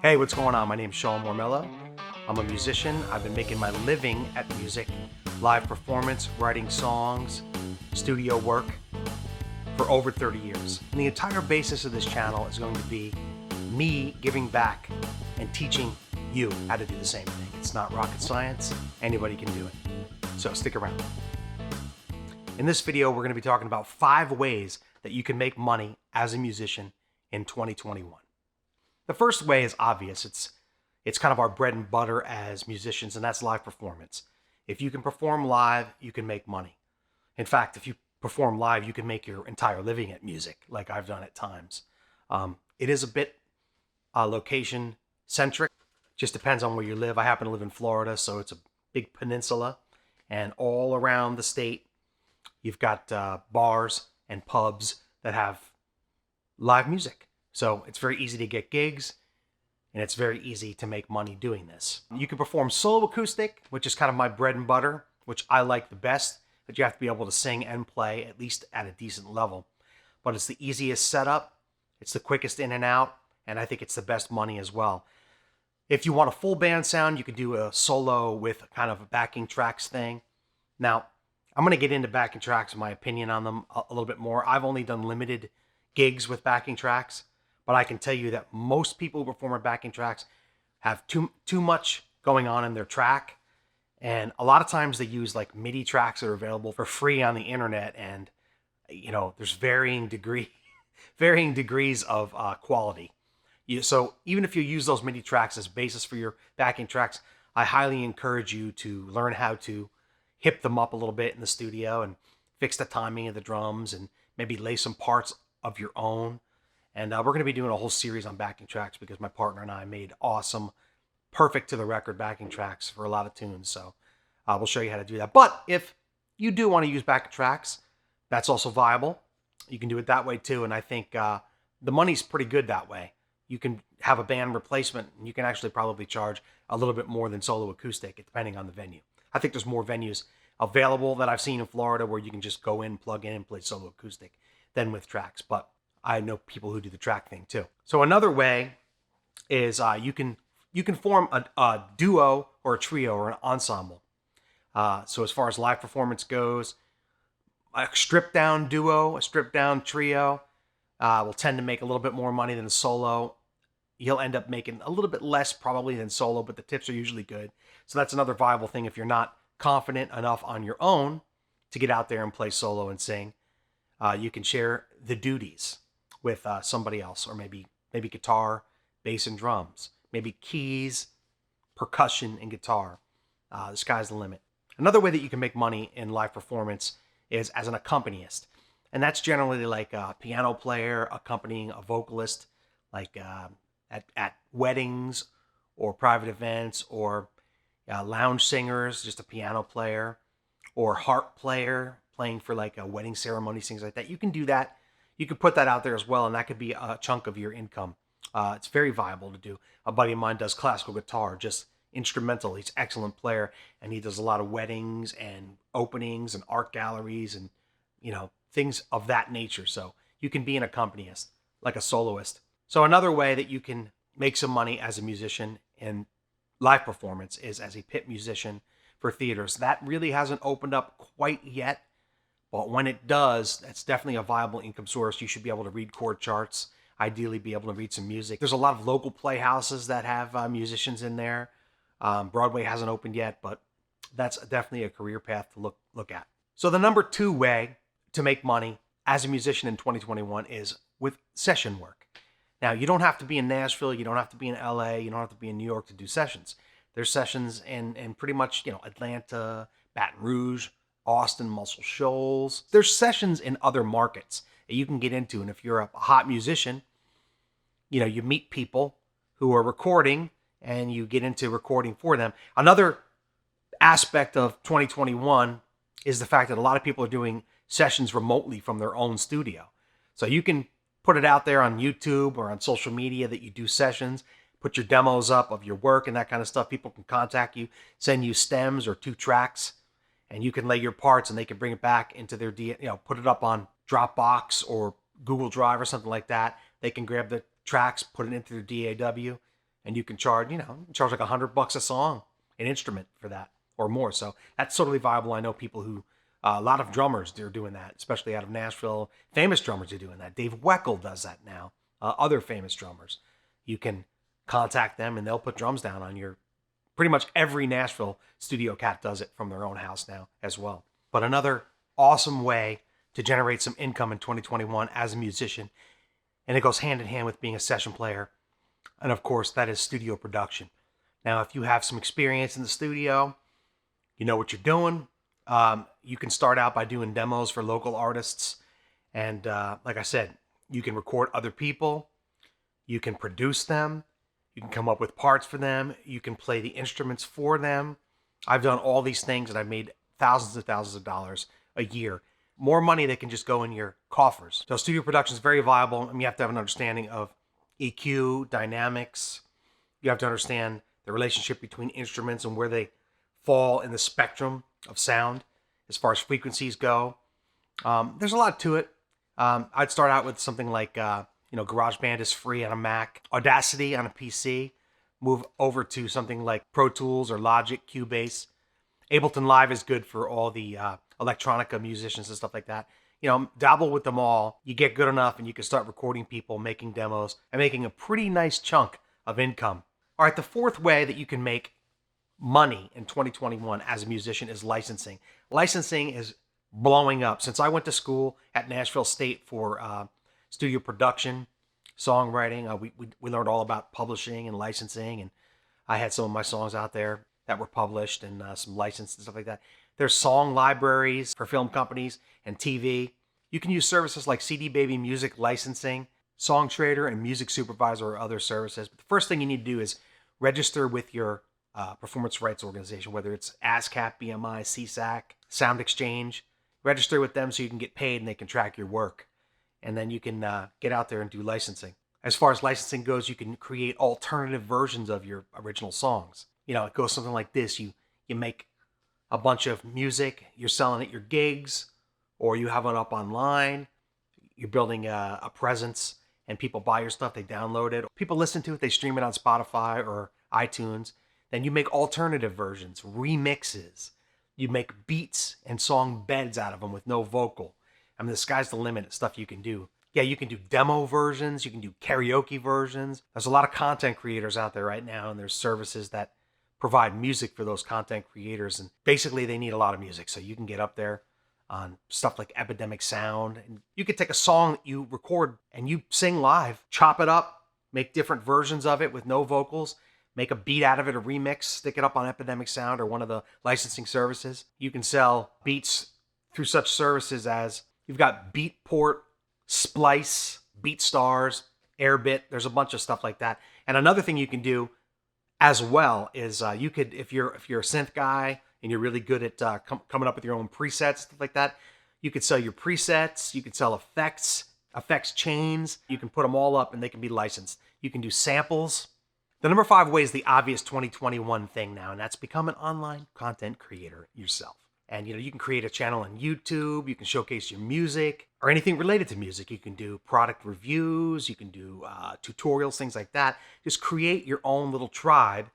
Hey, what's going on? My name's Sean Mormelo. I'm a musician. I've been making my living at music, live performance, writing songs, studio work for over 30 years. And the entire basis of this channel is going to be me giving back and teaching you how to do the same thing. It's not rocket science. Anybody can do it. So stick around. In this video, we're going to be talking about 5 ways that you can make money as a musician in 2021. The first way is obvious. It's kind of our bread and butter as musicians, and that's live performance. If you can perform live, you can make money. In fact, if you perform live, you can make your entire living at music, like I've done at times. It is a bit location centric. Just depends on where you live. I happen to live in Florida, so it's a big peninsula, and all around the state, you've got bars and pubs that have live music. So it's very easy to get gigs, and it's very easy to make money doing this. You can perform solo acoustic, which is kind of my bread and butter, which I like the best, but you have to be able to sing and play at least at a decent level. But it's the easiest setup, it's the quickest in and out, and I think it's the best money as well. If you want a full band sound, you can do a solo with kind of a backing tracks thing. Now, I'm going to get into backing tracks, my opinion on them a little bit more. I've only done limited gigs with backing tracks, but I can tell you that most people who perform with backing tracks have too much going on in their track. And a lot of times they use like MIDI tracks that are available for free on the internet. And, you know, there's varying degrees of quality. So even if you use those MIDI tracks as basis for your backing tracks, I highly encourage you to learn how to hip them up a little bit in the studio and fix the timing of the drums and maybe lay some parts of your own. And we're going to be doing a whole series on backing tracks because my partner and I made awesome, perfect to the record backing tracks for a lot of tunes. So we'll show you how to do that. But if you do want to use backing tracks, that's also viable. You can do it that way too. And I think the money's pretty good that way. You can have a band replacement, and you can actually probably charge a little bit more than solo acoustic, depending on the venue. I think there's more venues available that I've seen in Florida where you can just go in, plug in, and play solo acoustic than with tracks. But I know people who do the track thing too. So another way is you can form a duo or a trio or an ensemble. So as far as live performance goes, a stripped down duo, a stripped down trio will tend to make a little bit more money than a solo. You'll end up making a little bit less probably than solo, but the tips are usually good. So that's another viable thing if you're not confident enough on your own to get out there and play solo and sing. You can share the duties with somebody else, or maybe guitar, bass, and drums, maybe keys, percussion, and guitar. The sky's the limit. Another way that you can make money in live performance is as an accompanist, and that's generally like a piano player accompanying a vocalist, like at weddings or private events, or lounge singers, just a piano player, or harp player playing for like a wedding ceremony, things like that. You can do that. You can put that out there as well, and that could be a chunk of your income. It's very viable to do. A buddy of mine does classical guitar, just instrumental. He's an excellent player, and he does a lot of weddings and openings and art galleries and, you know, things of that nature. So you can be an accompanist, like a soloist. So another way that you can make some money as a musician in live performance is as a pit musician for theaters. That really hasn't opened up quite yet. But when it does, that's definitely a viable income source. You should be able to read chord charts, ideally be able to read some music. There's a lot of local playhouses that have musicians in there. Broadway hasn't opened yet, but that's definitely a career path to look at. So the number 2 way to make money as a musician in 2021 is with session work. Now, you don't have to be in Nashville, you don't have to be in LA, you don't have to be in New York to do sessions. There's sessions in pretty much, Atlanta, Baton Rouge, Austin, Muscle Shoals. There's sessions in other markets that you can get into. And if you're a hot musician, you meet people who are recording and you get into recording for them. Another aspect of 2021 is the fact that a lot of people are doing sessions remotely from their own studio. So you can put it out there on YouTube or on social media that you do sessions, put your demos up of your work and that kind of stuff. People can contact you, send you stems or 2 tracks, and you can lay your parts and they can bring it back into their, put it up on Dropbox or Google Drive or something like that. They can grab the tracks, put it into their DAW, and you can charge like $100 a song, an instrument for that or more. So that's totally viable. I know people who, a lot of drummers, they're doing that, especially out of Nashville. Famous drummers are doing that. Dave Weckl does that now. Other famous drummers, you can contact them and they'll put drums down on your. Pretty much every Nashville studio cat does it from their own house now as well. But another awesome way to generate some income in 2021 as a musician, and it goes hand in hand with being a session player, and of course that is studio production. Now, if you have some experience in the studio, you know what you're doing. You can start out by doing demos for local artists, and like I said, you can record other people, you can produce them, you can come up with parts for them, you can play the instruments for them. I've done all these things and I've made thousands and thousands of dollars a year. More money that can just go in your coffers. So studio production is very viable, and you have to have an understanding of EQ, dynamics. You have to understand the relationship between instruments and where they fall in the spectrum of sound as far as frequencies go. There's a lot to it. I'd start out with something like GarageBand is free on a Mac, Audacity on a PC, move over to something like Pro Tools or Logic, Cubase. Ableton Live is good for all the electronica musicians and stuff like that. Dabble with them all. You get good enough and you can start recording people, making demos, and making a pretty nice chunk of income. All right, the fourth way that you can make money in 2021 as a musician is licensing. Licensing is blowing up. Since I went to school at Nashville State for studio production, songwriting, we learned all about publishing and licensing, and I had some of my songs out there that were published and some licensed and stuff like that. There's song libraries for film companies and TV. You can use services like CD Baby Music Licensing, Song Trader, and Music Supervisor or other services. But the first thing you need to do is register with your performance rights organization, whether it's ASCAP, BMI, CSAC, Sound Exchange. Register with them so you can get paid and they can track your work. And then you can get out there and do licensing. As far as licensing goes, you can create alternative versions of your original songs. It goes something like this. You make a bunch of music, you're selling at your gigs, or you have it up online, you're building a presence, and people buy your stuff, they download it. People listen to it, they stream it on Spotify or iTunes. Then you make alternative versions, remixes. You make beats and song beds out of them with no vocal. I mean, the sky's the limit of stuff you can do. Yeah, you can do demo versions, you can do karaoke versions. There's a lot of content creators out there right now, and there's services that provide music for those content creators, and basically they need a lot of music, so you can get up there on stuff like Epidemic Sound, and you could take a song that you record and you sing live, chop it up, make different versions of it with no vocals, make a beat out of it, a remix, stick it up on Epidemic Sound or one of the licensing services. You can sell beats through such services as you've got Beatport, Splice, BeatStars, Airbit. There's a bunch of stuff like that. And another thing you can do as well is you could, if you're a synth guy and you're really good at coming up with your own presets, stuff like that, you could sell your presets, you could sell effects chains, you can put them all up and they can be licensed. You can do samples. The number 5 way is the obvious 2021 thing now, and that's become an online content creator yourself. And you can create a channel on YouTube, you can showcase your music or anything related to music. You can do product reviews, you can do tutorials, things like that. Just create your own little tribe.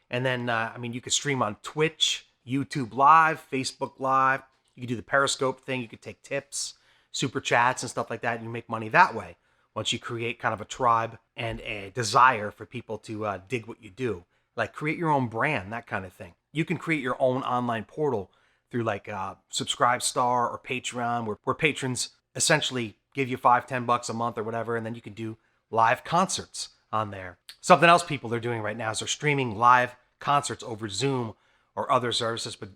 And then, you could stream on Twitch, YouTube Live, Facebook Live. You could do the Periscope thing. You could take tips, super chats and stuff like that, and you make money that way. Once you create kind of a tribe and a desire for people to dig what you do. Like create your own brand, that kind of thing. You can create your own online portal through like Subscribestar or Patreon, where patrons essentially give you $5-10 a month or whatever, and then you can do live concerts on there. Something else people are doing right now is they're streaming live concerts over Zoom or other services, but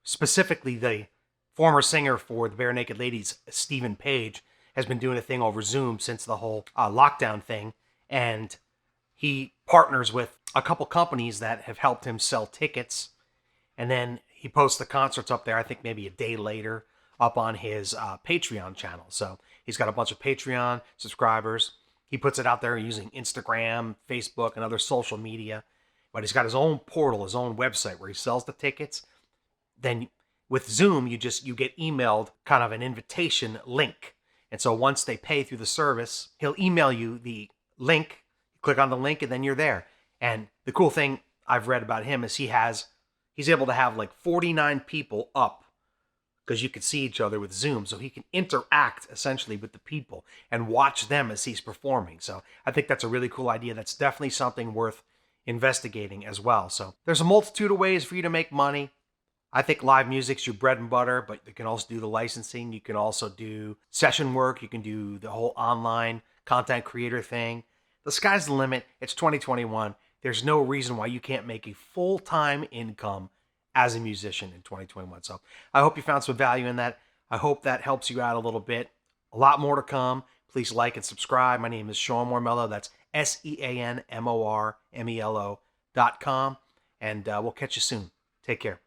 specifically the former singer for the Bare Naked Ladies, Stephen Page, has been doing a thing over Zoom since the whole lockdown thing, and he partners with a couple companies that have helped him sell tickets, and then he posts the concerts up there, I think maybe a day later, up on his Patreon channel. So he's got a bunch of Patreon subscribers. He puts it out there using Instagram, Facebook, and other social media. But he's got his own portal, his own website where he sells the tickets. Then with Zoom, you get emailed kind of an invitation link. And so once they pay through the service, he'll email you the link. You click on the link and then you're there. And the cool thing I've read about him is he's able to have like 49 people up because you can see each other with Zoom. So he can interact essentially with the people and watch them as he's performing. So I think that's a really cool idea. That's definitely something worth investigating as well. So there's a multitude of ways for you to make money. I think live music's your bread and butter, but you can also do the licensing. You can also do session work. You can do the whole online content creator thing. The sky's the limit. It's 2021. There's no reason why you can't make a full-time income as a musician in 2021. So I hope you found some value in that. I hope that helps you out a little bit. A lot more to come. Please like and subscribe. My name is Sean Mormelo. That's SeanMormelo.com. And we'll catch you soon. Take care.